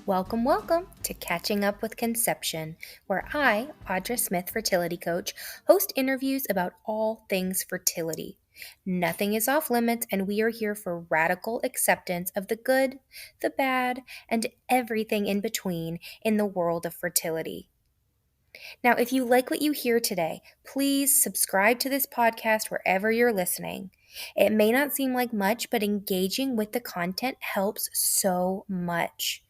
Welcome, welcome to Catching Up with Conception, where I, Audra Smith, fertility coach, host interviews about all things fertility. Nothing is off limits, and we are here for radical acceptance of the good, the bad, and everything in between in the world of fertility. Now, if you like what you hear today, please subscribe to this podcast wherever you're listening. It may not seem like much, but engaging with the content helps so much.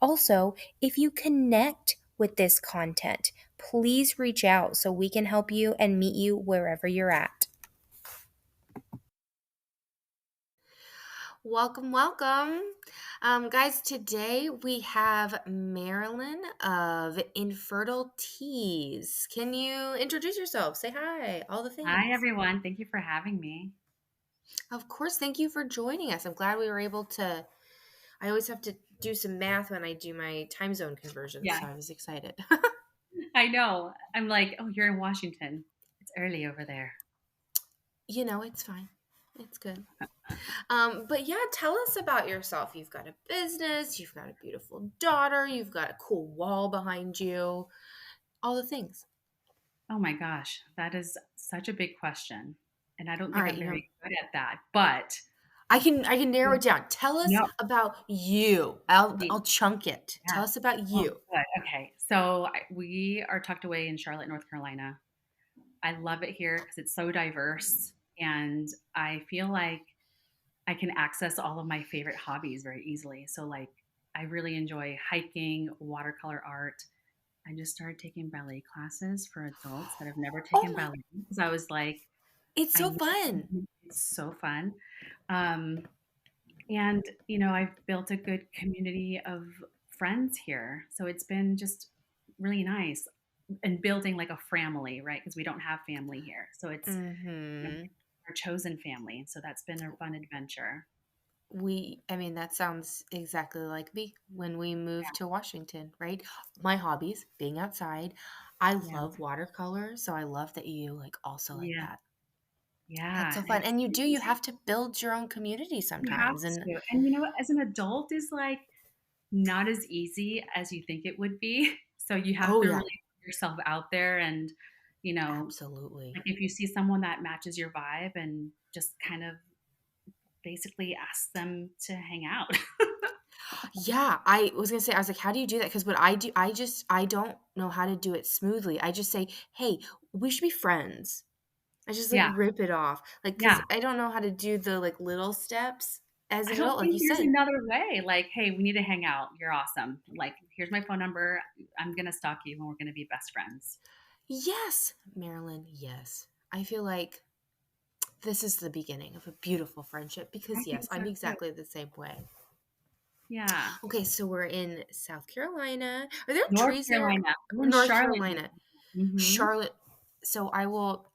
Also, if you connect with this content, please reach out so we can help you and meet you wherever you're at. Welcome, welcome. Guys, today we have Marilyn of Infertile Teas. Can you introduce yourself? Say hi, all the things. Hi, everyone. Thank you for having me. Of course, thank you for joining us. I'm glad we were able to. I always have to do some math when I do my time zone conversions, Yeah, so I was excited. I know. I'm like, oh, you're in Washington. It's early over there. It's fine. It's good. But yeah, tell us about yourself. You've got a business, you've got a beautiful daughter, you've got a cool wall behind you, all the things. Oh my gosh, that is such a big question. And I don't All think right, I'm very good at that. But I can narrow it down. Tell us no, about you. I'll me- chunk it. yeah. Tell us about Oh, you. good. Okay. So we are tucked away in Charlotte, North Carolina. I love it here because it's so diverse. And I feel like I can access all of my favorite hobbies very easily. So, like, I really enjoy hiking, watercolor art. I just started taking ballet classes for adults that have never Oh taken my, ballet because I was like, it's I so need fun. something. It's so fun. Um, and, I've built a good community of friends here. So it's been just really nice and building like a family, right? Because we don't have family here. So it's Mm-hmm. our chosen family. So that's been a fun adventure. That sounds exactly like me when we moved to Washington, right? My hobbies, being outside. I Yeah. love watercolor, so I love that you also like Yeah. that. That's Yeah. so fun. It's And you have to build your own community You have sometimes. And to. And as an adult is like not as easy as you think it would be. So you have oh to yeah, really put yourself out there and, absolutely. like if you see someone that matches your vibe and just kind of basically ask them to hang out. Yeah, I was gonna say, I was like, how do you do that? Because what I do, I don't know how to do it smoothly. I just say, hey, we should be friends. I just like Yeah. rip it off. Like, because Yeah. I don't know how to do the like little steps as I an don't adult, like think you there's said. another way. Like, hey, we need to hang out. You're awesome. Like, here's my phone number. I'm going to stalk you and we're going to be best friends. Yes, Marilyn, yes. I feel like this is the beginning of a beautiful friendship I because, yes, think so I'm too. exactly the same way. Yeah. Okay, so we're in South Carolina. Are there North trees there? Carolina. We're in North Charlotte. Carolina. Mm-hmm. Charlotte. So I will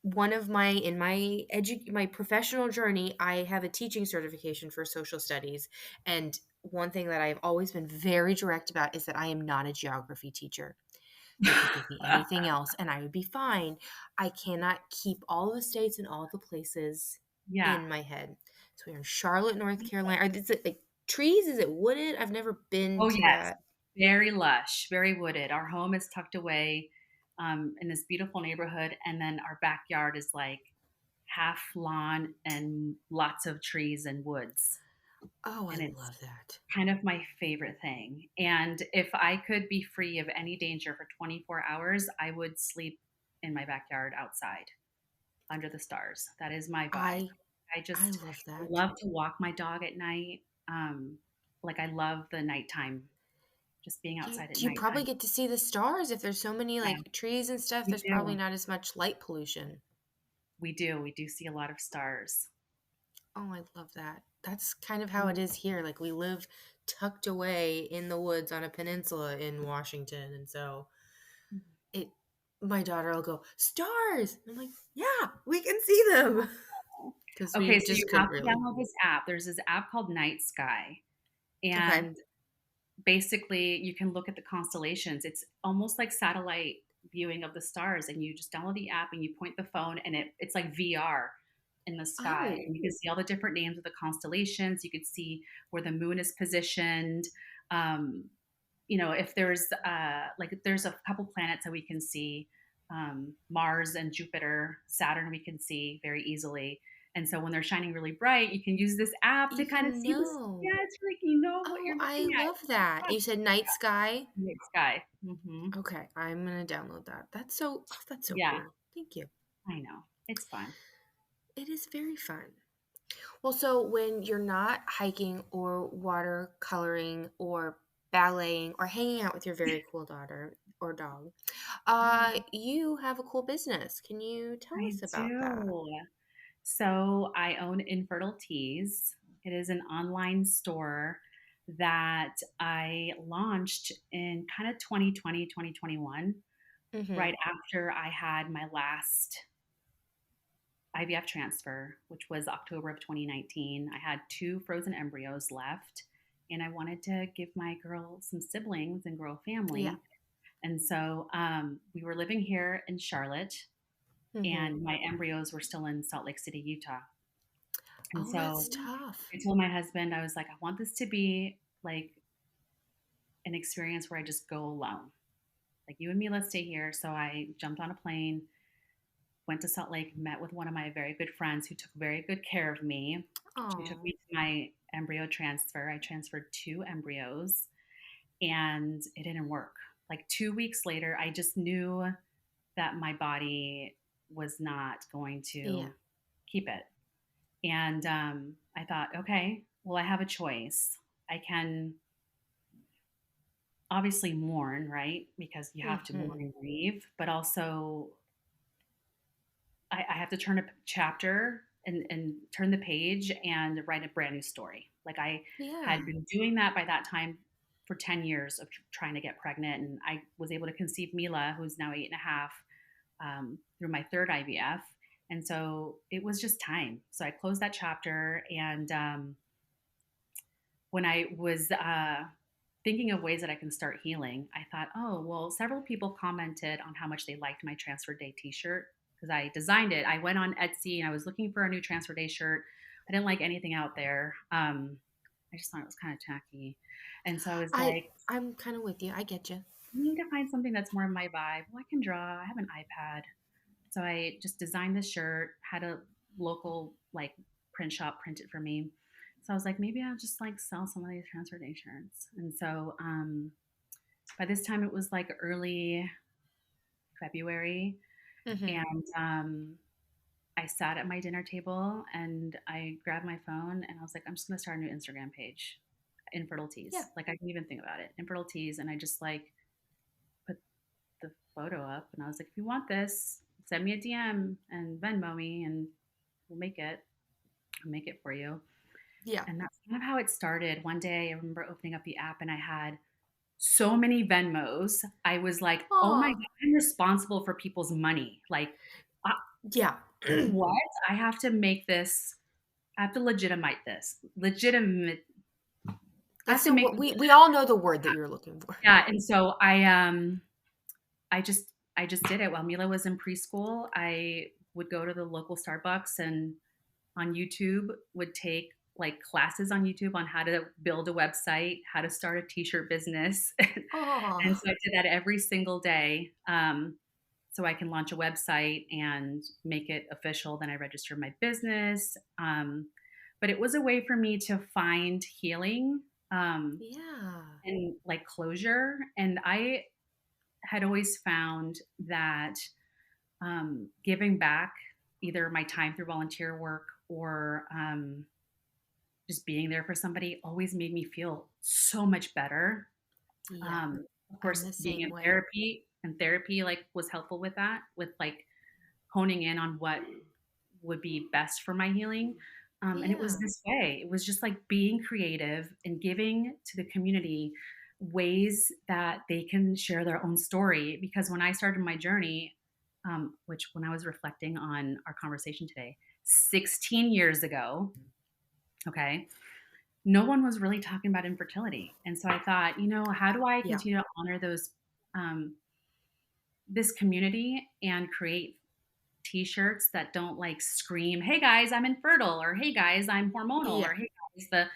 one of my in my my professional journey, I have a teaching certification for social studies, and one thing that I've always been very direct about is that I am not a geography teacher. They could give me anything else and I would be fine. I cannot keep all the states and all the places Yeah. in my head. So we're in Charlotte, North Carolina. Is it like trees? Is it wooded? I've never been Oh, to yes. that. Very lush, very wooded. Our home is tucked away in this beautiful neighborhood. And then our backyard is like half lawn and lots of trees and woods. Oh, I And it's love that. kind of my favorite thing. And if I could be free of any danger for 24 hours, I would sleep in my backyard outside under the stars. That is my vibe. I I I just love that. love to walk my dog at night. Like I love the nighttime, just being Yeah, outside at you probably nighttime. get to see the stars if there's so many Yeah, like trees and stuff. we There's probably do. not as much light pollution. We do. We do see a lot of stars. Oh, I love that. That's kind of how Yeah. it is here. Like we live tucked away in the woods on a peninsula in Washington, and so it my daughter will go, "Stars." I'm like, "Yeah, we can see them." Because we Okay, so just you have couldn't to really. download this app. There's this app called Night Sky, Okay. and basically you can look at the constellations. It's almost like satellite viewing of the stars, and you just download the app and you point the phone, and it's like VR, in the sky. Oh. And you can see all the different names of the constellations. You could see where the moon is positioned. Um, if there's a couple planets that we can see, Mars and Jupiter, Saturn, we can see very easily. And so when they're shining really bright, you can use this app to You kind of can see this. know. Yeah, it's like you know what Oh, you're I looking at. love that. You said night sky? Night sky. Hmm. Okay, I'm gonna download that. That's so Yeah, cool. Thank you. I know. It's fun. It is very fun. Well, so when you're not hiking or watercoloring or balleting or hanging out with your very cool daughter or dog, Yeah, you have a cool business. Can you tell I us about that? do. So I own Infertile Teas. It is an online store that I launched in kind of 2020, 2021, right Mm-hmm. after I had my last IVF transfer, which was October of 2019. I had two frozen embryos left, and I wanted to give my girl some siblings and grow a Yeah. family. And so we were living here in Charlotte, Mm-hmm. and my embryos were still in Salt Lake City, Utah. And Oh, so that's tough. I told my husband, I was like, I want this to be like an experience where I just go alone. Like you and me, let's stay here. So I jumped on a plane, went to Salt Lake, met with one of my very good friends who took very good care of me. She took Oh, me to my embryo transfer. I transferred two embryos and it didn't work. Like 2 weeks later, I just knew that my body was not going yeah. to keep it. And I thought, okay, well, I have a choice. I can obviously mourn, right? Because you have to Mm-hmm. mourn and grieve, but also I have to turn a chapter and turn the page and write a brand new story. Like I had Yeah. been doing that by that time for 10 years of trying to get pregnant. And I was able to conceive Mila, who's now 8.5, through my third IVF. And so it was just time. So I closed that chapter. And when I was thinking of ways that I can start healing, I thought, oh, well, several people commented on how much they liked my transfer day t shirt because I designed it. I went on Etsy and I was looking for a new transfer day shirt. I didn't like anything out there. I just thought it was kind of tacky. And so I was I like, I'm kind of with you. I get you. I need to find something that's more of my vibe. Well, I can draw. I have an iPad. So I just designed this shirt, had a local like print shop print it for me. So I was like, maybe I'll just like sell some of these transfer day shirts. And so by this time it was like early February, Mm-hmm. and I sat at my dinner table and I grabbed my phone and I was like, I'm just gonna start a new Instagram page, Yeah. Infertilities. Like I didn't even think about it, Infertilities, and I just like put the photo up and I was like, if you want this, send me a DM and Venmo me and we'll make it. I'll make it for you. Yeah. And that's kind of how it started. One day I remember opening up the app and I had so many Venmos. I was like, oh my Oh, God, I'm responsible for people's money. Like, uh, yeah. what? I have to make this, I have to legitimize this. Legitimate, I have That's to the make word this. we all know the word that you're looking for. Yeah. And so I just did it while Mila was in preschool. I would go to the local Starbucks and on YouTube would take like classes on YouTube on how to build a website, how to start a t-shirt business. And Oh, so I did that every single day. So I can launch a website and make it official. Then I registered my business. But it was a way for me to find healing yeah. and like closure. And I had always found that giving back either my time through volunteer work or just being there for somebody always made me feel so much better. Yeah. Of I'm course, the being same in way. therapy like was helpful with that, with like honing in on what would be best for my healing. And it was Yeah. this way. It was just like being creative and giving to the community ways that they can share their own story. Because when I started my journey, which when I was reflecting on our conversation today, 16 years ago, okay, no one was really talking about infertility. And so I thought, how do I Yeah. continue to honor those, um, this community and create t-shirts that don't like scream, "Hey guys, I'm infertile," or "Hey guys, I'm hormonal," Yeah. or "Hey guys,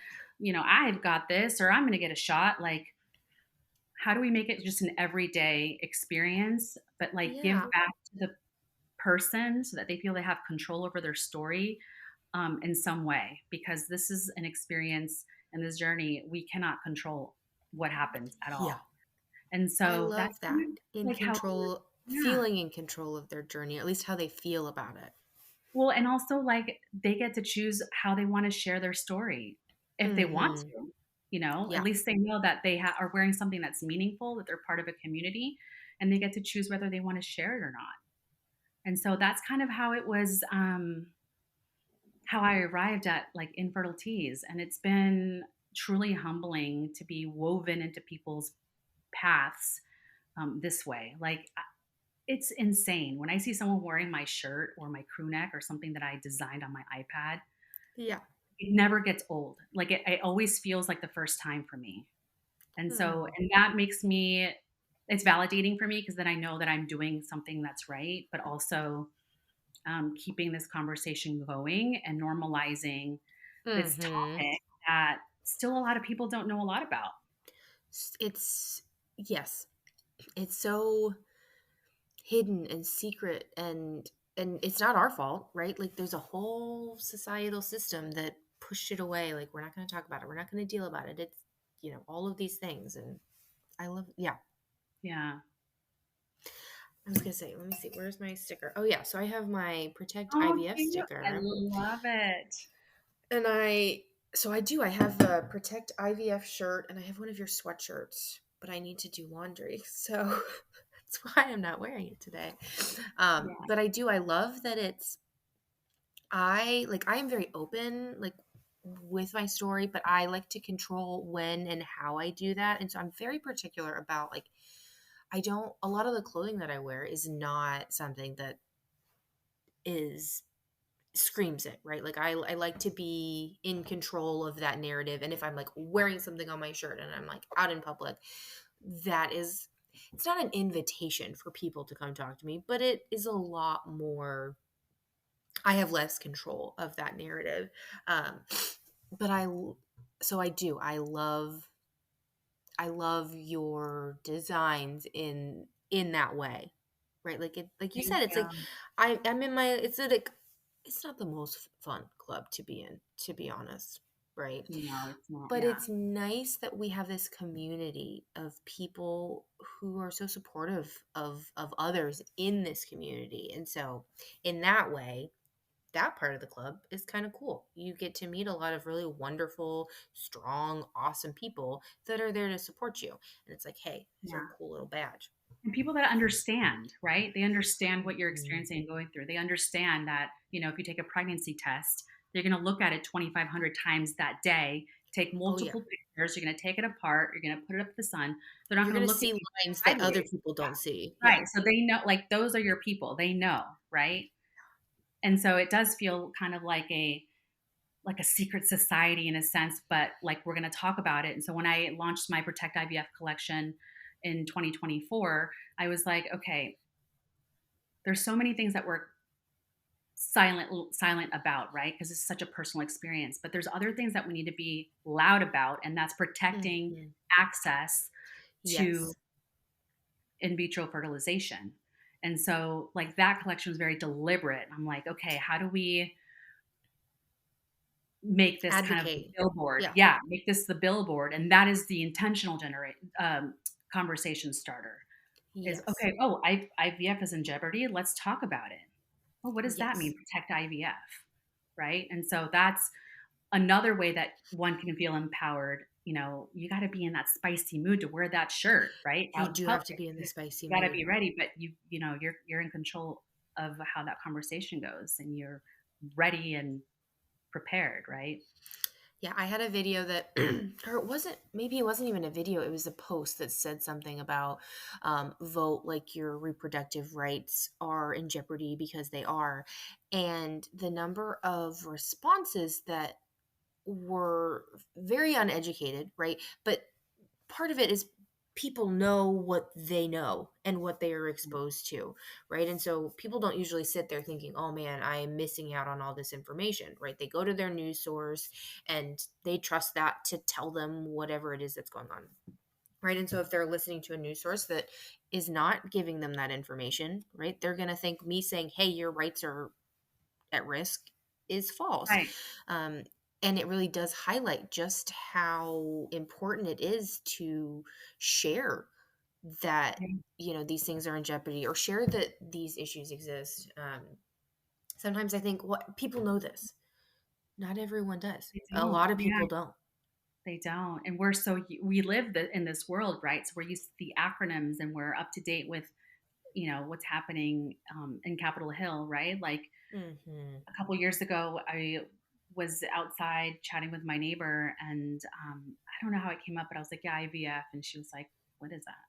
I've got this," or "I'm going to get a shot." Like, how do we make it just an everyday experience, but like give Yeah. back to the person so that they feel they have control over their story in some way? Because this is an experience and this journey we cannot control what happens at Yeah. all. And I so that's love that. kind of In like how, control, yeah. feeling in control of their journey, at least how they feel about it. Well, and also like they get to choose how they want to share their story if they want Mm-hmm. to. At Yeah. least they know that they are wearing something that's meaningful, that they're part of a community, and they get to choose whether they want to share it or not. And so that's kind of how it was, how I arrived at like infertile teas. And it's been truly humbling to be woven into people's paths this way. Like, it's insane. When I see someone wearing my shirt or my crew neck or something that I designed on my iPad, Yeah. it never gets old. Like, it always feels like the first time for me. And so, Hmm. and that makes me, it's validating for me because then I know that I'm doing something that's right, but also keeping this conversation going and normalizing this Mm-hmm. topic that still a lot of people don't know a lot about. It's, yes, it's so hidden and secret, and it's not our fault, right? Like there's a whole societal system that pushed it away. Like we're not going to talk about it. We're not going to deal about it. It's, all of these things. And I love, yeah. Yeah. I was gonna say, let me see, where's my sticker? Oh yeah, so I have my Protect Oh, IVF cute. I sticker, love it. and I have a Protect IVF shirt, and I have one of your sweatshirts, but I need to do laundry, so that's why I'm not wearing it today. Yeah. But I love that I am very open, like with my story, but I like to control when and how I do that, and so I'm very particular about like a lot of the clothing that I wear is not something that is screams it, right? Like I like to be in control of that narrative. And if I'm like wearing something on my shirt and I'm like out in public, that is, it's not an invitation for people to come talk to me, but it is a lot more, I have less control of that narrative. Um, but so I love your designs in that way, right? Like like you Thank said, it's like you. I'm in my, like it's not the most fun club to be in, to be honest, right? No, it's not. But Yeah. it's nice that we have this community of people who are so supportive of others in this community, and so in that way, that part of the club is kind of cool. You get to meet a lot of really wonderful, strong, awesome people that are there to support you. And it's like, hey, here's our Yeah. cool little badge. And people that understand, right? They understand what you're Mhm. experiencing and going through. They understand that, if you take a pregnancy test, they're going to look at it 2,500 times that day, take Oh, yeah. multiple pictures. You're going to take it apart. You're going to put it up to the sun. They're not You're going going to to look at see you lines that other sideways. people don't see. Yeah. Right. So they know, like, those are your people. They know, right? And so it does feel kind of like a secret society in a sense, but like we're going to talk about it. And so when I launched my Protect IVF collection in 2024, I was like, okay, there's so many things that we're silent about, right? Because it's such a personal experience. But there's other things that we need to be loud about, and that's protecting Mhm. access to Yes. in vitro fertilization. And so, like, that collection was very deliberate. I'm like, okay, how do we make this kind of the Advocate. billboard? Yeah. Yeah, make this the billboard, and that is the intentional generate conversation starter. Is Yes. okay. Oh, IVF is in jeopardy. Let's talk about it. Well, what does that mean? Yes. Protect IVF, right? And so that's another way that one can feel empowered. You got to be in that spicy mood to wear that shirt, right? You Out in do have public, to be in the spicy you got to mood. be ready. But you're in control of how that conversation goes, and you're ready and prepared, right? Yeah, I had a video that, or maybe it wasn't even a video, it was a post that said something about vote like your reproductive rights are in jeopardy because they are. And the number of responses that were very uneducated, right? But part of it is people know what they know and what they are exposed to, right? And so people don't usually sit there thinking, oh man, I am missing out on all this information, right? They go to their news source and they trust that to tell them whatever it is that's going on, right? And so if they're listening to a news source that is not giving them that information, right, they're going to think me saying, hey, your rights are at risk is false. Right. Um, and it really does highlight just how important it is to share that, Yeah. these things are in jeopardy, or share that these issues exist. Sometimes I think what people know this. Not everyone does. They A don't. lot of Yeah, people don't. they don't. And we're so we live in this world, right? So we're used to the acronyms, and we're up to date with what's happening in Capitol Hill, right? Like Hmm. a couple years ago, I was outside chatting with my neighbor, and I don't know how it came up, but I was like, "Yeah, IVF," and she was like, "What is that?"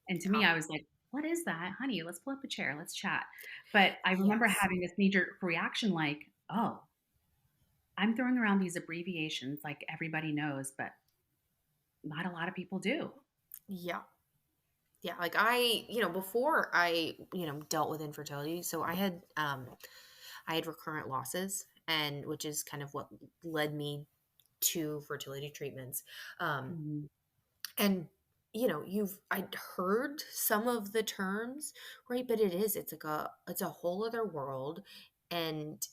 And to me, Yeah. I was like, "What is that, honey? Let's pull up a chair, let's chat." But I remember Yes. having this knee jerk reaction, like, "Oh, I'm throwing around these abbreviations like everybody knows, but not a lot of people do." Yeah. Yeah, like before I, dealt with infertility, so I had recurrent losses, and which is kind of what led me to fertility treatments. Um Mhm. and I'd heard some of the terms, right? But it's a whole other world, and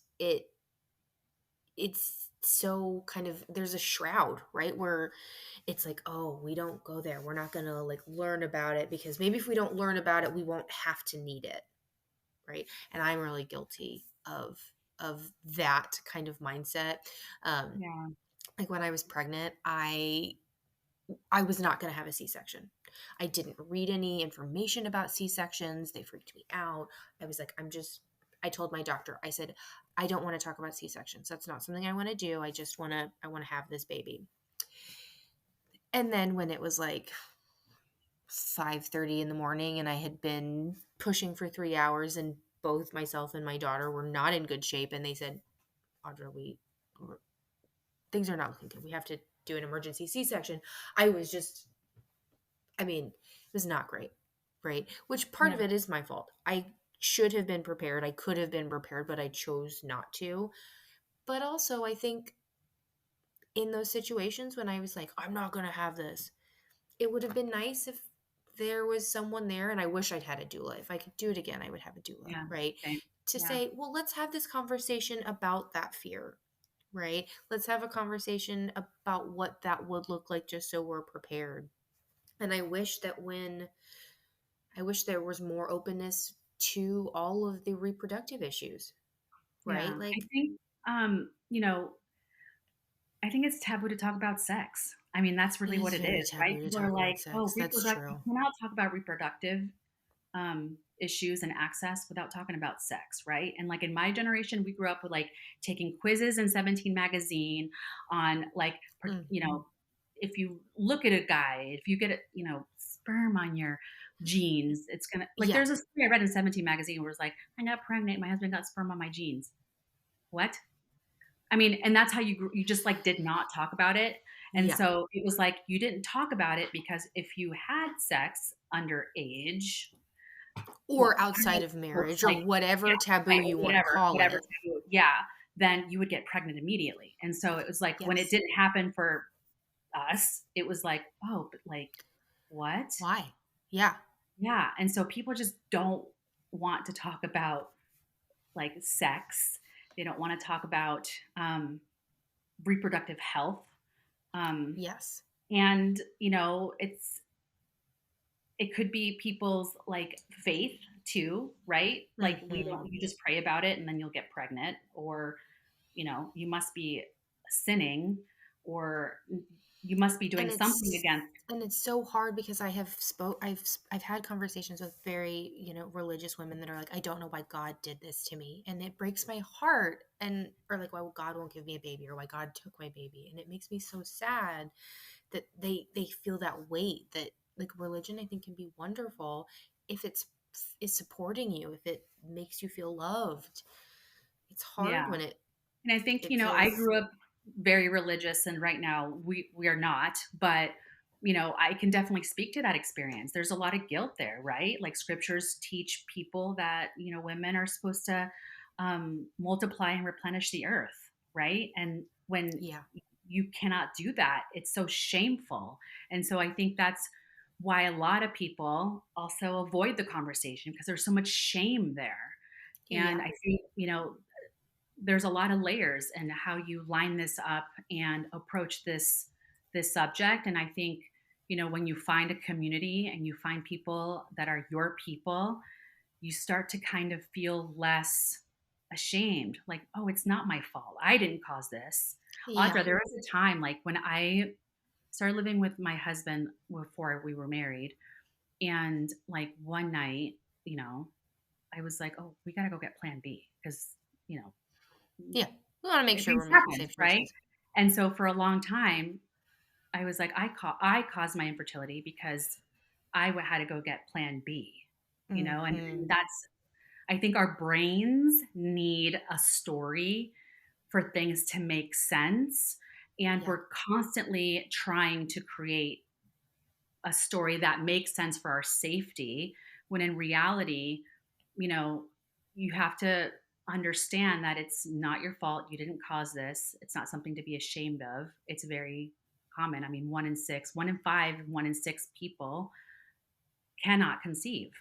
it's so kind of, there's a shroud, right? Where it's like, oh, we don't go there. We're not going to like learn about it, because maybe if we don't learn about it, we won't have to need it, right? And I'm really guilty of that kind of mindset. Um Yeah, like when I was pregnant, I was not going to have a C-section. I didn't read any information about C-sections. They freaked me out. I was like, I told my doctor, I said, I don't want to talk about C-sections. That's not something I want to do. I want to have this baby. And then when it was like 5:30 in the morning and I had been pushing for 3 hours, and both myself and my daughter were not in good shape, and they said, Audra, things are not looking good. We have to do an emergency C-section. I was just, I mean, it was not great, right? Which part yeah, of it is my fault. I should have been prepared. I could have been prepared, but I chose not to. But also, I think in those situations when I was like, I'm not going to have this, it would have been nice if there was someone there. And I wish I'd had a doula. If I could do it again, I would have a doula, yeah, right? same. To Yeah, say, well, let's have this conversation about that fear, right? Let's have a conversation about what that would look like, just so we're prepared. And I wish there was more openness to all of the reproductive issues, right? yeah. I Like, think, I think it's taboo to talk about sex. I mean, that's it really what is it very is, right? taboo to People are talk like, about "Oh, sex. That's reproductive. true. You cannot talk about reproductive issues and access without talking about sex, right?" And like in my generation, we grew up with like taking quizzes in 17 magazine on like, Hmm. if you look at a guy, if you get sperm on your jeans, it's gonna like. Yeah. There's a story I read in 17 magazine where it's like, I got pregnant, my husband got sperm on my jeans. What? I mean, and that's how you just like did not talk about it. And Yeah. so it was like you didn't talk about it because if you had sex underage, Or well, I don't outside know, of or marriage, or like, yeah, whatever taboo right, you or want to call whatever it. taboo, yeah, then you would get pregnant immediately. And so it was like when it Yes. didn't happen for us, it was like, oh, but like, what? Why? Yeah. Yeah. And so people just don't want to talk about like sex. They don't want to talk about reproductive health. Um, Yes. and it could be people's like faith too, right? Like Hmm. you just pray about it and then you'll get pregnant, or you must be sinning, or you must be doing and something it's against. and it's so hard, because I've had conversations with very, religious women that are like, I don't know why God did this to me, and it breaks my heart, and or like, why God won't give me a baby, or why God took my baby, and it makes me so sad that they feel that weight. That, like, religion, I think, can be wonderful if is supporting you, if it makes you feel loved. It's hard Yeah. when And I think, it I feels. grew up very religious, and right now we are not, but I can definitely speak to that experience. There's a lot of guilt there, right? Like scriptures teach people that, women are supposed to multiply and replenish the earth, right? And when Yeah. you cannot do that, it's so shameful. And so I think that's why a lot of people also avoid the conversation because there's so much shame there. And Yeah. I think, there's a lot of layers in how you line this up and approach this subject. And I think, when you find a community and you find people that are your people, you start to kind of feel less ashamed, like, oh, it's not my fault, I didn't cause this. Audra, Yeah. there was a time like when I started living with my husband before we were married, and like one night, you know I was like, oh, we got to go get plan B because you know Yeah. We want to make sure things we're making happen, safe right? choices. And so for a long time, I was like, I caused my infertility because had to go get plan B, and Hmm. that's, I think our brains need a story for things to make sense. And Yeah. we're constantly trying to create a story that makes sense for our safety, when in reality, you know, you have to understand that it's not your fault. You didn't cause this. It's not something to be ashamed of. It's very common. I mean, 1 in 6, 1 in 5, 1 in 6 people cannot conceive.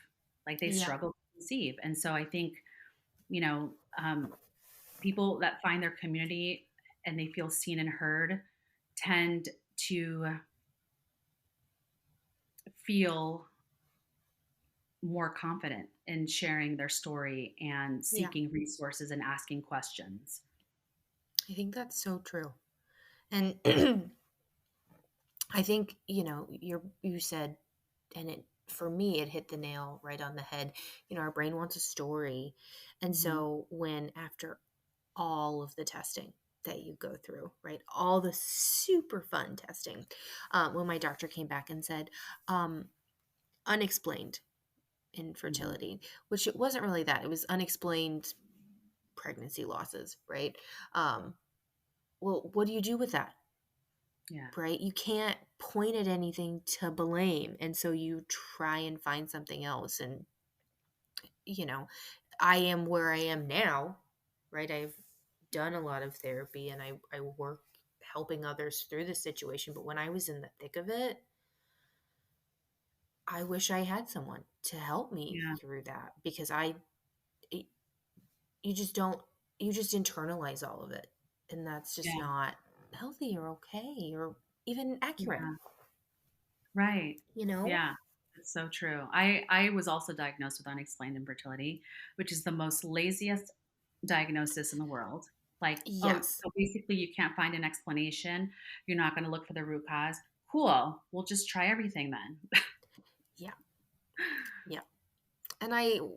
Like they Yeah. struggle to conceive. And so I think, you know, um, people that find their community and they feel seen and heard tend to feel more confident in sharing their story and Yeah. seeking resources and asking questions. I think that's so true. And I think, you said, and it, for me, it hit the nail right on the head. Our brain wants a story. And Mhm. so when after all of the testing that you go through, right? All the super fun testing, when my doctor came back and said, unexplained Mhm. infertility, which it wasn't really that. It was unexplained pregnancy losses, right? Um, well, what do you do with that? Yeah. Right? You can't point at anything to blame. And so you try and find something else. And, you know, I am where I am now, right? I've done a lot of therapy and I work helping others through this situation. But when I was in the thick of it, I wish I had someone to help me Yeah. through that because it, you just don't, you just internalize all of it. And that's just Yeah. not healthy or okay or even accurate, Yeah. Right. you know? Yeah. It's so true. I was also diagnosed with unexplained infertility, which is the most laziest diagnosis in the world. Like, oh, Yes. so basically you can't find an explanation. You're not going to look for the root cause. Cool. We'll just try everything then. Yeah. Yeah. And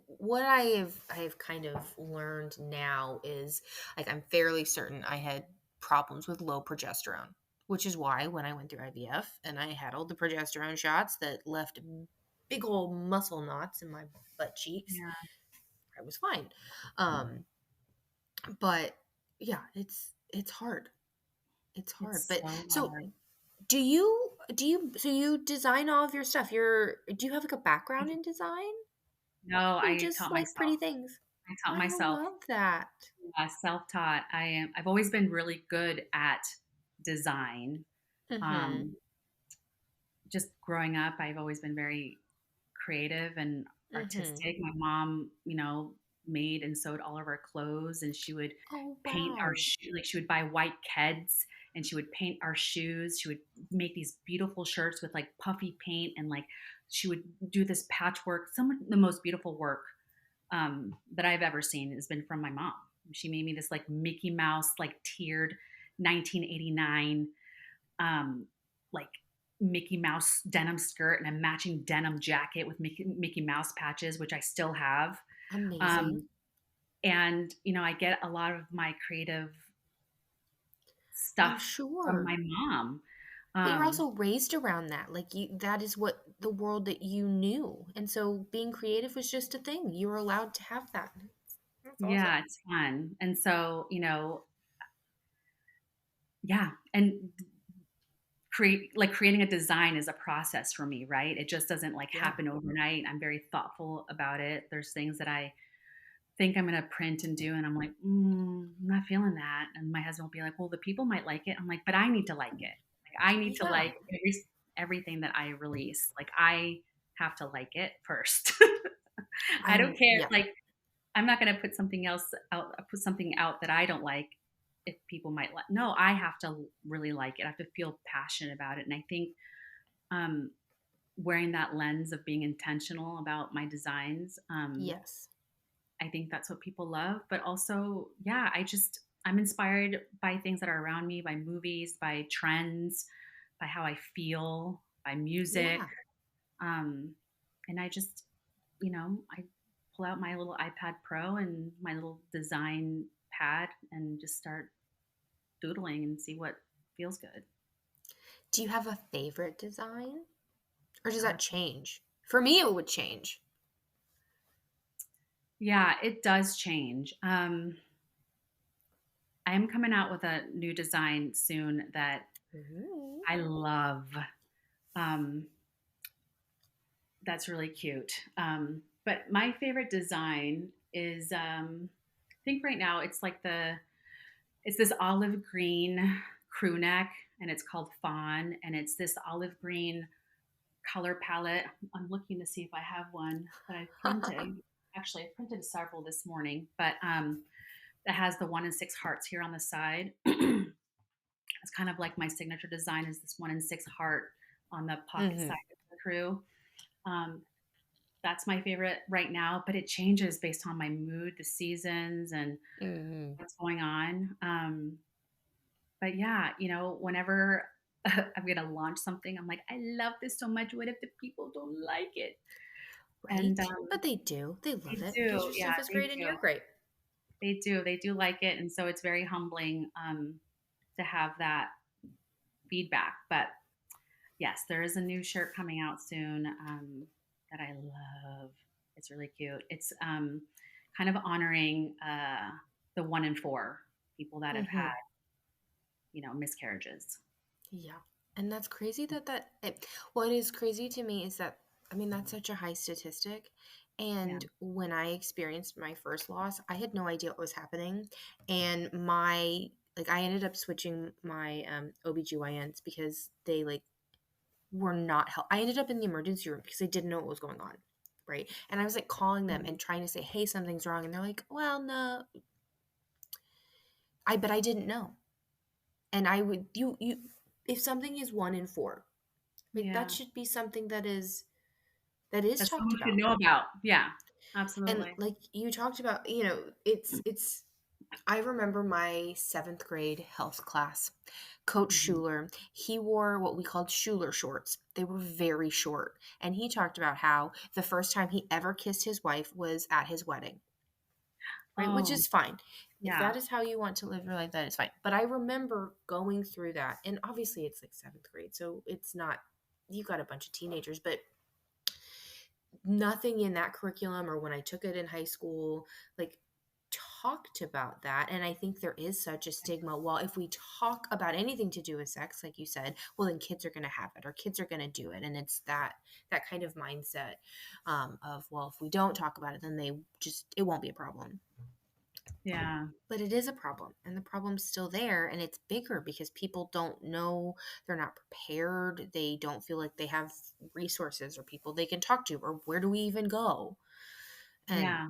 what I have kind of learned now is like I'm fairly certain I had problems with low progesterone, which is why when I went through IVF and I had all the progesterone shots that left big old muscle knots in my butt cheeks, Yeah. I was fine. Um, but yeah, it's hard. It's hard. It's But so so hard. so you design all of your stuff? Do you have like a background in design? No, Or you I just taught like myself. pretty things? I taught I myself. love that. Self-taught. I've always been really good at design. Mhm. Um, just growing up, I've always been very creative and Mhm. artistic. My mom, made and sewed all of our clothes, and she would Oh, paint our wow. like she would buy white Keds and she would paint our shoes. She would make these beautiful shirts with like puffy paint, and like she would do this patchwork. Some of the most beautiful work that I've ever seen has been from my mom. She made me this like Mickey Mouse, like tiered 1989, um, like Mickey Mouse denim skirt and a matching denim jacket with Mickey Mouse patches, which I still have. Amazing. Um, and, I get a lot of my creative I'm stuff from sure. my mom. But you're Um, also raised around that. Like that is what the world that you knew. And so being creative was just a thing. You were allowed to have that. That's yeah, awesome. it's fun. And so, yeah. And creating a design is a process for me, right? It just doesn't like Yeah. happen overnight. I'm very thoughtful about it. There's things that I think I'm gonna print and do, and I'm like, I'm not feeling that. And my husband will be like, well, the people might like it. I'm like, but I need to like it. Like I need to Yeah. like everything that I release. Like I have to like it first. I don't care. Yeah. Like I'm not gonna put something else out, put something out that I don't like if people might like. No, I have to really like it. I have to feel passionate about it. And I think um, wearing that lens of being intentional about my designs, Yes. I think that's what people love. But also, yeah, I'm inspired by things that are around me, by movies, by trends, by how I feel, by music. Yeah. Um, and I pull out my little iPad Pro and my little design pad and just start doodling and see what feels good. Do you have a favorite design? Or does Uh, that change? For me, it would change. yeah, it does change. I am coming out with a new design soon that Ooh. I love. Um, that's really cute. But my favorite design is, I think right now it's this olive green crew neck, and it's called Fawn, and it's this olive green color palette. I'm looking to see if I have one that I printed. Actually, I printed several this morning, but that has the 1 in 6 hearts here on the side. It's kind of like my signature design is this 1 in 6 heart on the pocket Hmm. side of the crew. Um, that's my favorite right now, but it changes based on my mood, the seasons, and Hmm. what's going on. But yeah, whenever I'm gonna launch something, I'm like, I love this so much. What if the people don't like it? And Right? But they do. They love they it because do, your yeah, stuff is they great and do, you're great. they do like it, and so it's very humbling to have that feedback. But yes, there is a new shirt coming out soon that I love. It's really cute. It's kind of honoring the 1 in 4 people that have had, Hmm. miscarriages. Yeah. And that's crazy what is crazy to me is that, I mean, that's such a high statistic. Yeah. And when I experienced my first loss, I had no idea what was happening. And I ended up switching my OBGYNs because they were not help. I ended up in the emergency room because I didn't know what was going on. Right. And I was calling them Mhm. and trying to say, hey, something's wrong. And they're like, well, no, but I didn't know. And I would, if something is 1 in 4, that Yeah. should be something that is That talked someone should about. know about. Yeah. And Absolutely. like you talked about, it's I remember my 7th grade health class. Coach Mhm. Schuler, he wore what we called Schuler shorts. They were very short. And he talked about how the first time he ever kissed his wife was at his wedding, right? Which Oh, is fine. If yeah. that is how you want to live your life, that is fine. But I remember going through that. And obviously it's 7th grade. So it's not, you got a bunch of teenagers, but nothing in that curriculum or when I took it in high school, like talked about that. And I think there is such a stigma. Well, if we talk about anything to do with sex, like you said, well, then kids are going to have it or kids are going to do it. And it's that kind of mindset of, well, if we don't talk about it, then it won't be a problem. Yeah. But it is a problem, and the problem's still there, and it's bigger because people don't know, they're not prepared, they don't feel like they have resources or people they can talk to, or where do we even go? And Yeah.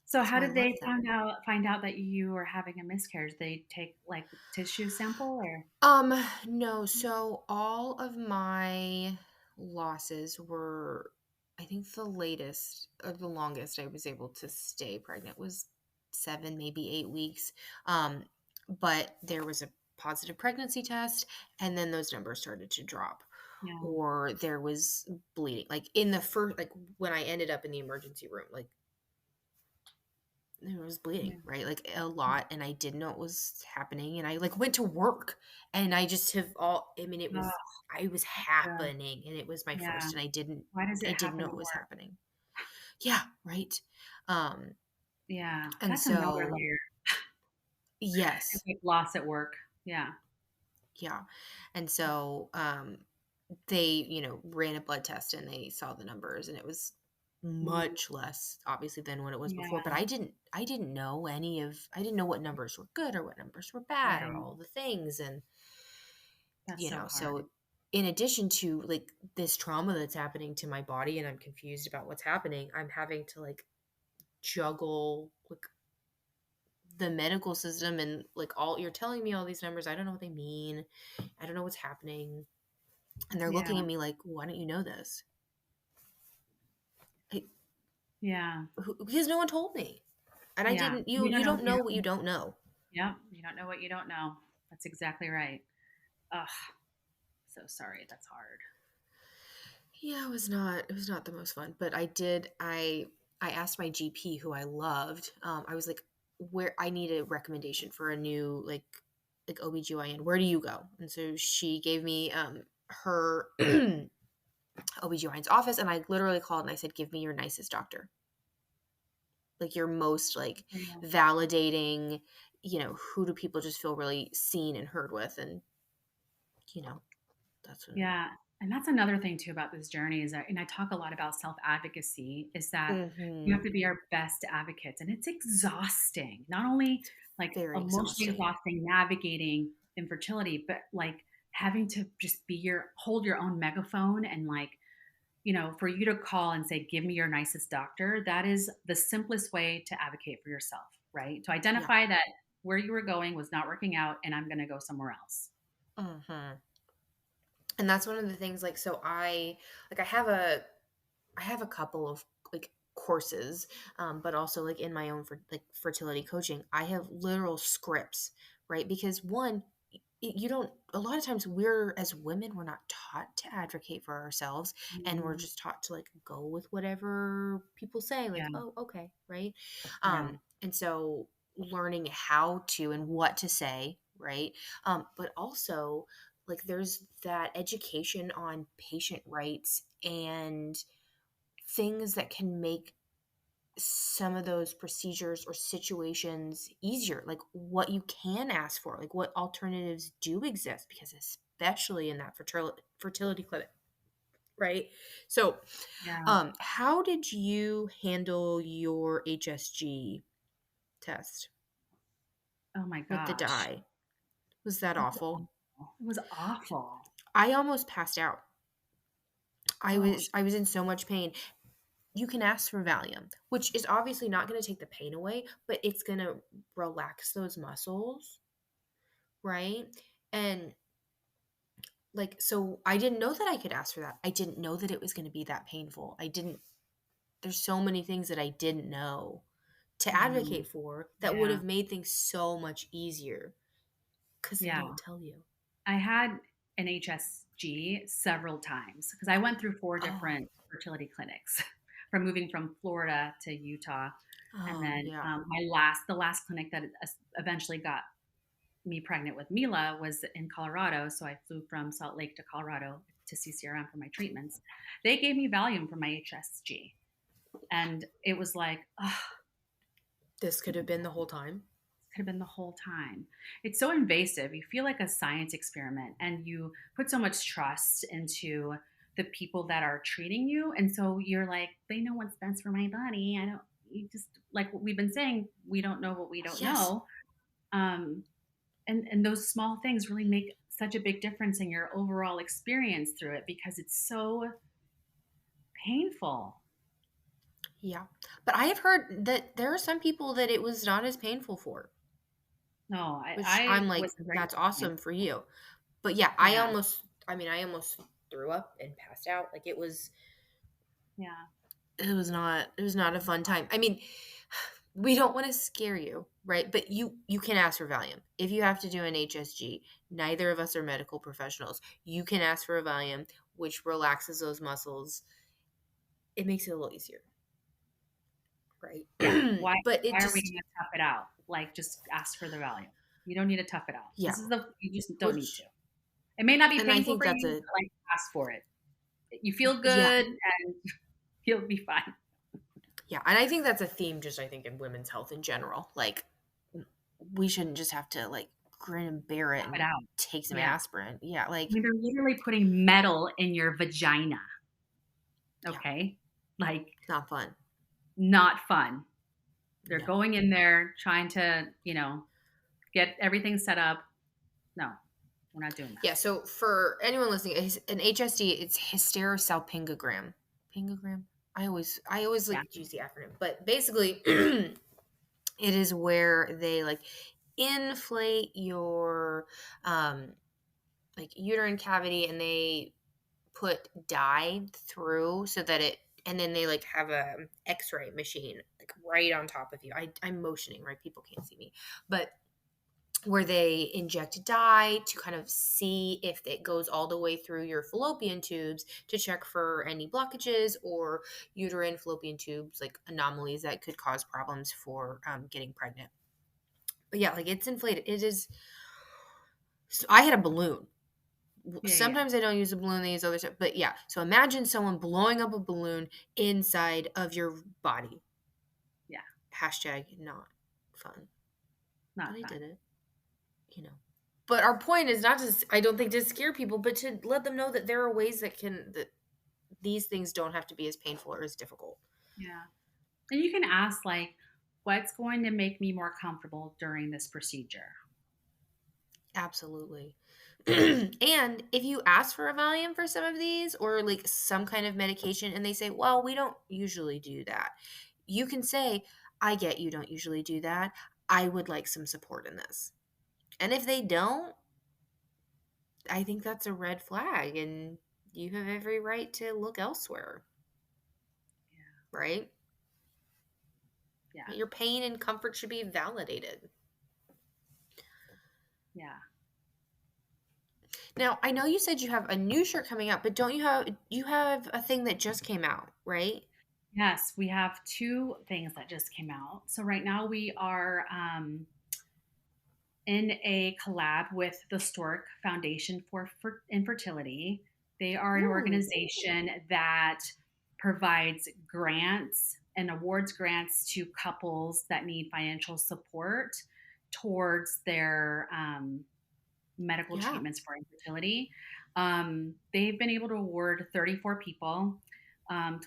So how so I did love they that. find out that you were having a miscarriage? They take like tissue sample or No, so all of my losses were, I think the latest or the longest I was able to stay pregnant was 7, maybe 8 weeks. Um, but there was a positive pregnancy test, and then those numbers started to drop, yeah. or there was bleeding. Like in the first, when I ended up in the emergency room, there was bleeding, Yeah. right? Like a lot, and I didn't know what was happening. And I went to work, and I just have all. I mean, Oh, I was yeah. happening, and it was my Yeah. first, and Why does it I didn't happen know at what was work? happening. Yeah, right. Um, Yeah. and That's another so layer. It's yes, like loss at work. Yeah. Yeah. And so, they, ran a blood test and they saw the numbers and it was Mm, much less obviously than what it was before. But yeah, I didn't know I didn't know what numbers were good or what numbers were bad or right. all the things. And, That's so hard. so in addition to like this trauma that's happening to my body and I'm confused about what's happening, I'm having to like juggle like the medical system and like all you're telling me all these numbers. I don't know what they mean. I don't know what's happening. And they're Yeah, looking at me like, why don't you know this? I, yeah, because no one told me. And I yeah. didn't, You don't you know. don't know what you don't know. Yeah, you don't know what you don't know. That's exactly right. Ugh, so sorry. That's hard. Yeah, it was not the most fun, but I asked my GP who I loved. I was like, where I need a recommendation for a new like OBGYN. Where do you go? And so she gave me her OBGYN's office and I literally called and I said, "Give me your nicest doctor. Like your most like Yeah. validating, who do people just feel really seen and heard with?" And, you know, that's what Yeah. And that's another thing too about this journey is that, and I talk a lot about self advocacy, is that we have Mhm. to be our best advocates. And it's exhausting, not only like Very emotionally exhausting. exhausting navigating infertility, but like having to just hold your own megaphone and like, for you to call and say, give me your nicest doctor, that is the simplest way to advocate for yourself, right? To Yeah. identify that where you were going was not working out and I'm going to go somewhere else. Mhm. And that's one of the things like so I have a couple of like courses, but also like in my own for like fertility coaching, I have literal scripts, right? Because one, you don't a lot of times we're as women we're not taught to advocate for ourselves and we're Mm, just taught to like go with whatever people say like, yeah. oh, okay, right? Yeah. And so learning how to and what to say, right? But also like there's that education on patient rights and things that can make some of those procedures or situations easier, like what you can ask for, like what alternatives do exist, because especially in that fertility clinic, right? So, Yeah. how did you handle your HSG test Oh my with the gosh. dye? Was that It was awful? awful. It was awful. I almost passed out. Oh, I was in so much pain. You can ask for Valium, which is obviously not going to take the pain away, but it's going to relax those muscles, right? And like, so I didn't know that I could ask for that. I didn't know that it was going to be that painful. There's so many things that I didn't know to mm, advocate for that would yeah. have made things so much easier because they Yeah. don't tell you. I had an HSG several times because I went through 4 Oh, different fertility clinics from moving from Florida to Utah. And oh, then yeah. the last clinic that eventually got me pregnant with Mila was in Colorado. So I flew from Salt Lake to Colorado to CCRM for my treatments. They gave me Valium for my HSG. And it was like, oh, This could have been the whole time. could have been the whole time. It's so invasive. You feel like a science experiment and you put so much trust into the people that are treating you. And so you're like, they know what's best for my body. I don't, you just, like what we've been saying, we don't know what we don't Yes. know. Um, and those small things really make such a big difference in your overall experience through it because it's so painful. Yeah. But I have heard that there are some people that it was not as painful for, No, which I I'm like, was very that's disappointed. awesome for you. But yeah, Yeah. I almost threw up and passed out. Like Yeah. it was not a fun time. I mean, we don't want to scare you, right? But you can ask for Valium. If you have to do an HSG, neither of us are medical professionals. You can ask for a Valium, which relaxes those muscles. It makes it a little easier, right? Yeah. But it Why are we just gonna tough it out? Like, just ask for the value. You don't need to tough it out. yeah, You just don't need to. which It may not be and I painful think for that's you, a but like ask for it. You feel yeah. good and you'll be fine. Yeah, and I think that's a theme just I think in women's health in general. Like we shouldn't just have to like grin and bear it Tough it and out. take some Yeah. aspirin. Yeah, I like, mean, they're literally putting metal in your vagina, yeah, okay? Like, not fun. not fun. They're No. going in there trying to, get everything set up. No, we're not doing that. Yeah, so for anyone listening, an HSD, it's hysterosalpingogram. Pingogram? I always Yeah. like to use the acronym, but basically it is where they like inflate your like uterine cavity, and they put dye through so that it, and then they like have a x-ray machine like right on top of you. I'm motioning, right? People can't see me. But where they inject dye to kind of see if it goes all the way through your fallopian tubes to check for any blockages or uterine fallopian tubes, like anomalies that could cause problems for getting pregnant. But yeah, like it's inflated. It is. So I had a balloon. Yeah, yeah, Sometimes I don't use a balloon, they use other stuff. But yeah, so imagine someone blowing up a balloon inside of your body. yeah. Hashtag not fun. But Not I fun. did it, you know. But our point is not to, I don't think, to scare people, but to let them know that there are ways that these things don't have to be as painful or as difficult. Yeah. And you can ask, like, what's going to make me more comfortable during this procedure? Absolutely. And if you ask for a Valium for some of these or like some kind of medication and they say, well, we don't usually do that, you can say, I get you don't usually do that. I would like some support in this. And if they don't, I think that's a red flag and you have every right to look elsewhere, Yeah. right? Yeah. Your pain and comfort should be validated. Yeah. Now, I know you said you have a new shirt coming out, but don't you have a thing that just came out, right? Yes, we have two things that just came out. So right now we are in a collab with the Stork Foundation for Infertility. They are an Ooh. organization that provides grants and awards grants to couples that need financial support towards their medical Yeah. treatments for infertility. They've been able to award 34 people,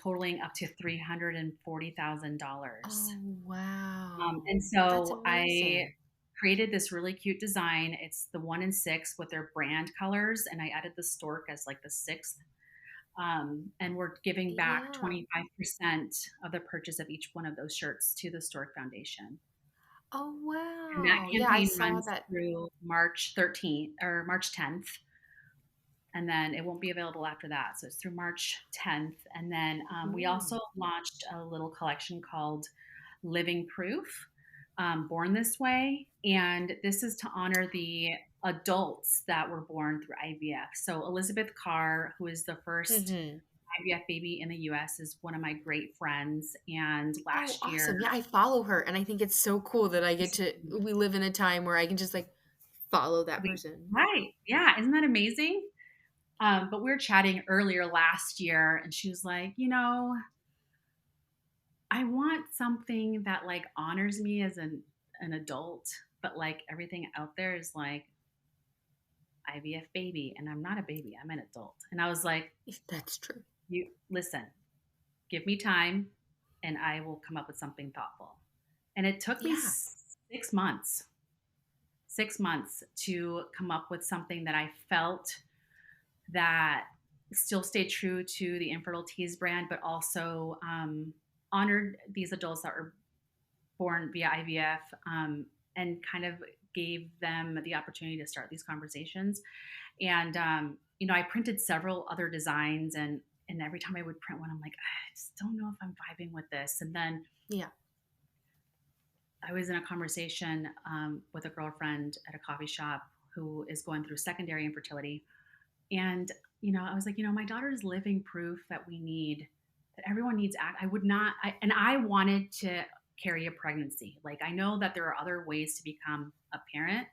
totaling up to $340,000. Oh, And wow. That's so I amazing. created this really cute design. It's the 1 and 6 with their brand colors, and I added the stork as like the sixth. And we're giving back Yeah. 25% of the purchase of each one of those shirts to the Stork Foundation. Oh, And that wow. Yeah, I campaign saw runs that. through March 13th or March 10th. And then it won't be available after that. So it's through March 10th. And then we Ooh. also launched a little collection called Living Proof, Born This Way. And this is to honor the adults that were born through IVF. So Elizabeth Carr, who is the first Mhm. IVF baby in the US, is one of my great friends. And Oh, last year, awesome. Yeah, I follow her and I think it's so cool that we live in a time where I can just like follow that person. right. Yeah. Isn't that amazing? But we were chatting earlier last year, and she was like, I want something that like honors me as an adult, but like everything out there is like IVF baby, and I'm not a baby, I'm an adult. And I was like, That's true. you listen, give me time, and I will come up with something thoughtful. And it took me Yeah. 6 months, 6 months to come up with something that I felt that still stayed true to the Infertile Teas brand, but also honored these adults that were born via IVF, and kind of gave them the opportunity to start these conversations. And I printed several other designs, and every time I would print one, I'm like, I just don't know if I'm vibing with this. And then Yeah. I was in a conversation with a girlfriend at a coffee shop who is going through secondary infertility. And, I was like, my daughter's living proof that we need, that everyone needs act. I would not, and I wanted to carry a pregnancy. Like, I know that there are other ways to become a parent,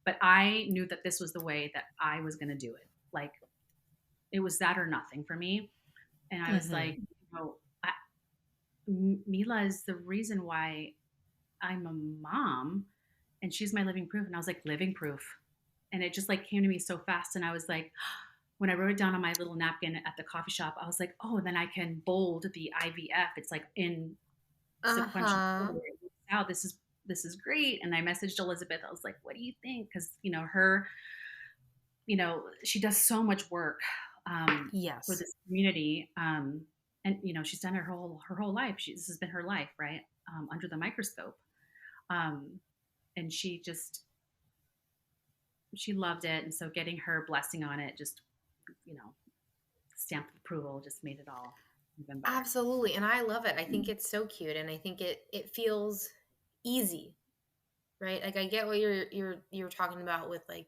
but I knew that this was the way that I was going to do it. Like, it was that or nothing for me. And I was like, Mhm. Mila is the reason why I'm a mom, and she's my living proof. And I was like, living proof. And it just like came to me so fast. And I was like, when I wrote it down on my little napkin at the coffee shop, I was like, oh, then I can bold the IVF. It's like in sequential order. Uh-huh. Wow, this is great. And I messaged Elizabeth. I was like, what do you think? Because her, she does so much work for Yes. this community. And she's done her whole life. This has been her life, right? Under the microscope. Um, and she loved it. And so getting her blessing on it, just, you know, stamp of approval, just made it all even better. Absolutely. And I love it. I think it's so cute, and I think it feels easy, right? Like I get what you're talking about with like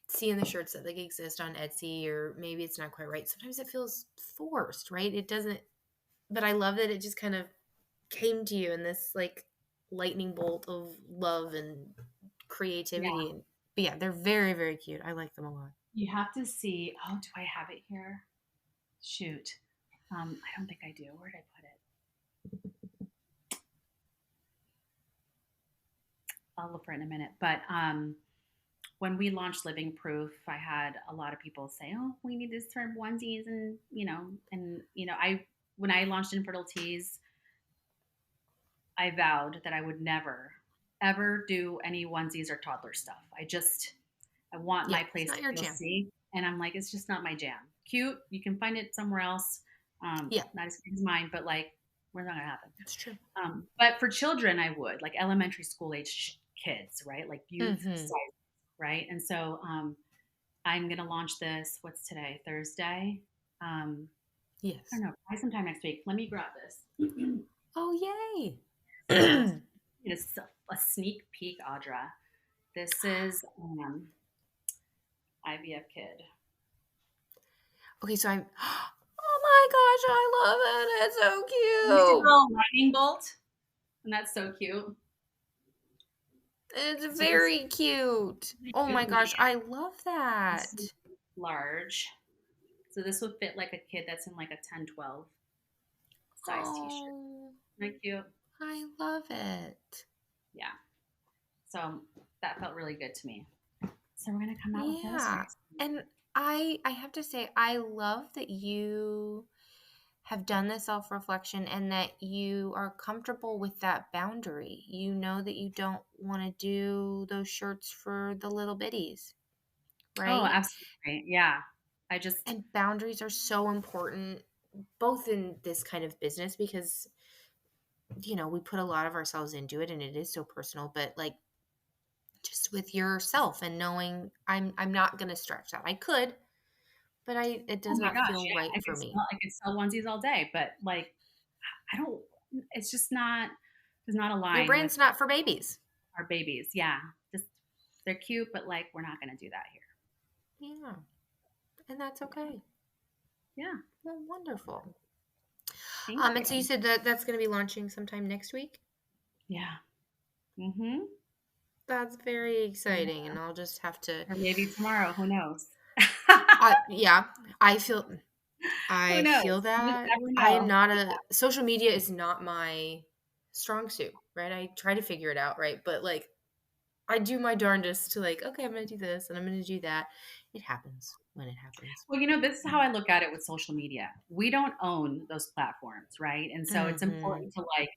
seeing the shirts that like exist on Etsy, or maybe it's not quite right. Sometimes it feels forced, right? It doesn't, but I love that it just kind of came to you in this like lightning bolt of love and Yeah. creativity. And but yeah, they're very, very cute. I like them a lot. You have to see. Oh, do I have it here? Shoot. I don't think I do. Where did I put it? I'll look for it in a minute. But when we launched Living Proof, I had a lot of people say, "Oh, we need this term onesies," and I when I launched Infertilities, I vowed that I would never, ever do any onesies or toddler stuff. I want Yeah, my it's place not to your feel jam. safe. And I'm like, it's just not my jam. Cute. You can find it somewhere else. Yeah, Not as cute as mine, but like, we're not going to happen. that's true. But for children, I would like elementary school age kids, right? Like youth Mm-hmm. size, right? And so I'm going to launch this. What's today? Thursday. I Yes. don't know. Probably sometime next week. Let me grab this. Oh, yay. So it is a sneak peek, Audra. This is IVF Kid. Okay, so I'm. Oh my gosh, I love it. It's You see the so little lightning bolt? And that's so cute. cute. It's So this very cute. is Oh my with me. gosh, I love This that. is large. So this would fit like a kid that's in like a 10, 12 size t-shirt. Oh, Isn't that cute? I love it. Yeah. So that felt really good to me. So we're gonna come out with those Yeah. very soon. And I have to say I love that you have done the self-reflection and that you are comfortable with that boundary. You know that you don't want to do those shirts for the little bitties, Oh, right? absolutely. Yeah. I just And boundaries are so important both in this kind of business because we put a lot of ourselves into it and it is so personal, but like just with yourself and knowing I'm not going to stretch that. I could, but it oh does my not gosh, feel yeah. right for me. I could sell onesies all day, but like I don't it's just not does not Your align with brain's not for babies. our babies. Yeah. Just they're cute, but like we're not gonna do that here. Yeah, and that's okay. Yeah. Well, wonderful. Thank And so you you. said that that's going to be launching sometime next week. Yeah. Mm-hmm. That's very exciting, and I'll just have to. Or maybe tomorrow. Who knows? Yeah, I feel. Who I knows? feel You just that never I am know. not a social media is not my strong suit, right? I try to figure it out, right? But like I do my darndest to like, okay, I'm gonna do this and I'm gonna do that. It happens when it happens. Well, this is how I look at it with social media. We don't own those platforms, right? And so it's Mm-hmm. important to like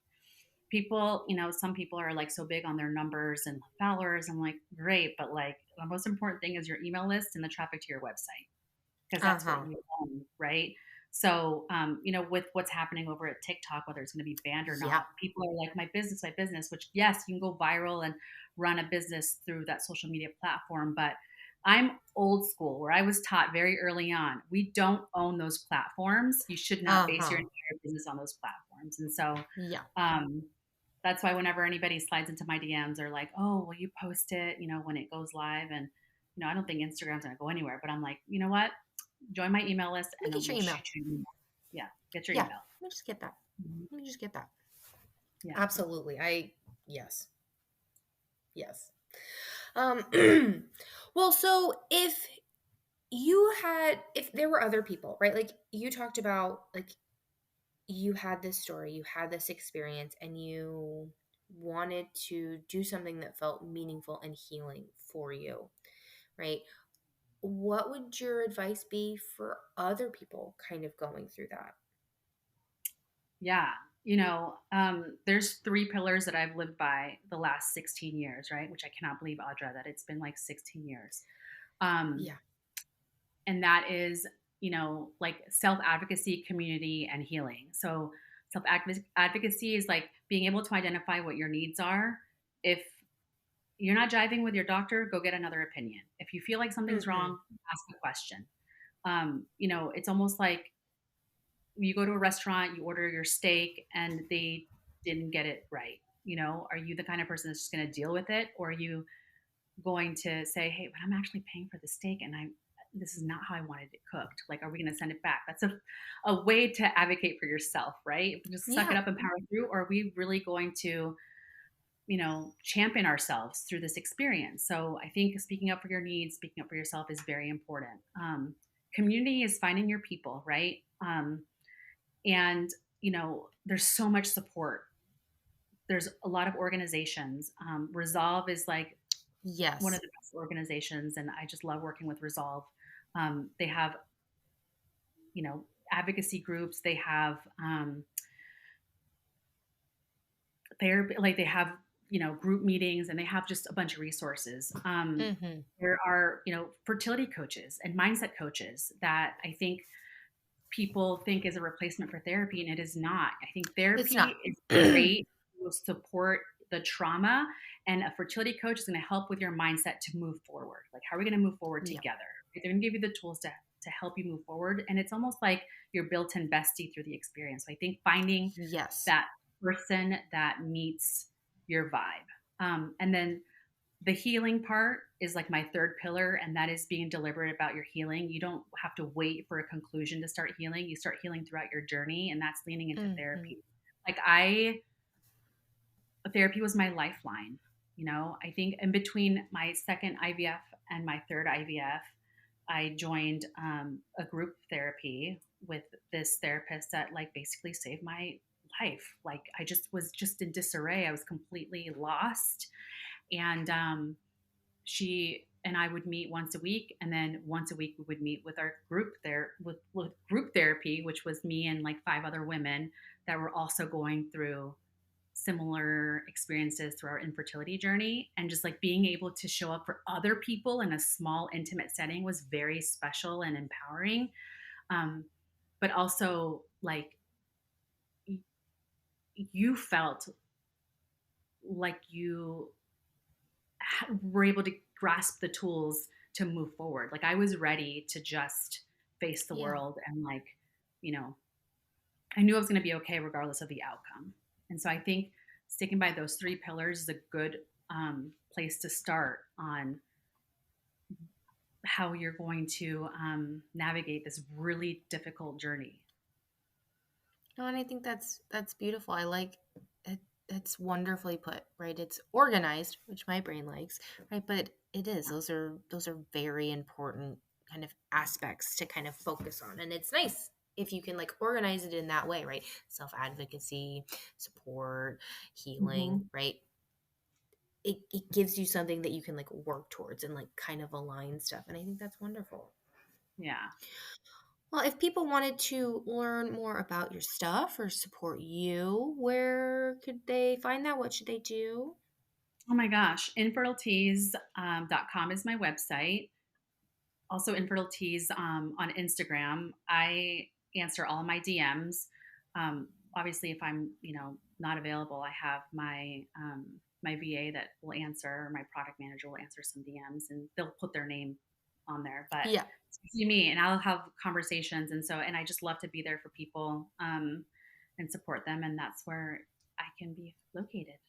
people, some people are like so big on their numbers and followers. I'm like, great, but like the most important thing is your email list and the traffic to your website because that's what Uh-huh. you own, right? So, with what's happening over at TikTok, whether it's going to be banned or Yeah. not, people are like, my business, which yes, you can go viral and run a business through that social media platform. But I'm old school where I was taught very early on, we don't own those platforms. You should not base your Uh-huh. entire business on those platforms. And so, Yeah. um, that's why whenever anybody slides into my DMs, they're like, "Oh, will you post it? When it goes live?" And I don't think Instagram's gonna go anywhere. But I'm like, you know what? Join my email list, Let me and then get your we'll email. shoot you an email. Yeah, get your Yeah. email. Let me just get that. Mhm. Let me just get that. Yeah. Absolutely. Yes. Yes. Um well, so if there were other people, right? Like you talked about like you had this story, you had this experience and you wanted to do something that felt meaningful and healing for you, right? What would your advice be for other people kind of going through that? Yeah. There's three pillars that I've lived by the last 16 years, right? Which I cannot believe, Audra, that it's been like 16 years. Um, Yeah. and that is, like self advocacy, community, and healing. So, self advocacy is like being able to identify what your needs are. If you're not jiving with your doctor, go get another opinion. If you feel like something's Mm-hmm. wrong, ask a question. It's almost like you go to a restaurant, you order your steak, and they didn't get it right. Are you the kind of person that's just going to deal with it, or are you going to say, "Hey, but I'm actually paying for the steak, and this is not how I wanted it cooked. Like, are we going to send it back?" That's a way to advocate for yourself, right? If we just suck it Yeah. up and power through, or are we really going to, champion ourselves through this experience? So I think speaking up for your needs, speaking up for yourself is very important. Community is finding your people, right? And there's so much support. There's a lot of organizations. Resolve is like one of Yes. the best organizations, and I just love working with Resolve. They have advocacy groups. They have therapy, like they have group meetings, and they have just a bunch of resources. Mm-hmm. There are fertility coaches and mindset coaches that I think people think is a replacement for therapy, and it is not. I think It's not. therapy is great to support the trauma, and a fertility coach is going to help with your mindset to move forward. Like, how are we going to move forward Yeah. together? They're going to give you the tools to help you move forward, and it's almost like your built-in bestie through the experience. So I think finding Yes. that person that meets your vibe, and then the healing part is like my third pillar, and that is being deliberate about your healing. You don't have to wait for a conclusion to start healing. You start healing throughout your journey, and that's leaning into Mm-hmm. therapy. Like, I therapy was my lifeline. I think in between my second IVF and my third IVF, I joined a group therapy with this therapist that like basically saved my life. Like, I just was just in disarray. I was completely lost, and she and I would meet once a week, and then once a week we would meet with our group there with group therapy, which was me and like five other women that were also going through similar experiences through our infertility journey. And just like being able to show up for other people in a small intimate setting was very special and empowering. um, but also like you felt like you were able to grasp the tools to move forward. Like, I was ready to just face the Yeah. world, and like, you know, I knew I was going to be okay regardless of the outcome. And so I think sticking by those three pillars is a good place to start on how you're going to navigate this really difficult journey. No, and I think that's beautiful. I like it. It's wonderfully put, right? It's organized, which my brain likes, right? But it is. Those are very important kind of aspects to kind of focus on, and it's nice if you can like organize it in that way, right? Self advocacy, support, healing, Mm-hmm. right? It gives you something that you can like work towards and like kind of align stuff, and I think that's wonderful. Yeah. Well, if people wanted to learn more about your stuff or support you, where could they find that? What should they do? Oh my gosh. Infertilities.com is my website. Also, Infertilities on Instagram. I answer all my DMs. Obviously, if I'm not available, I have my VA that will answer, or my product manager will answer some DMs, and they'll put their name on there. But Yeah. see me, and I'll have conversations, and I just love to be there for people and support them, and that's where I can be located.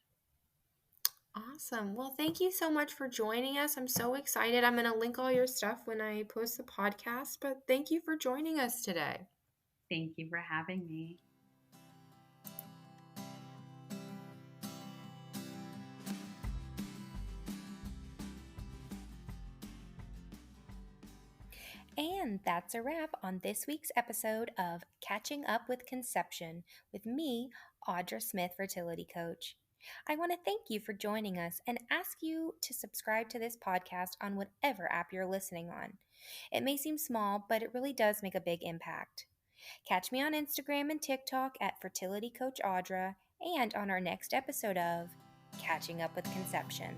Awesome. Well, thank you so much for joining us. I'm so excited. I'm going to link all your stuff when I post the podcast, but thank you for joining us today. Thank you for having me. And that's a wrap on this week's episode of Catching Up with Conception with me, Audra Smith, fertility coach. I want to thank you for joining us and ask you to subscribe to this podcast on whatever app you're listening on. It may seem small, but it really does make a big impact. Catch me on Instagram and TikTok at Fertility Coach Audra and on our next episode of Catching Up with Conception.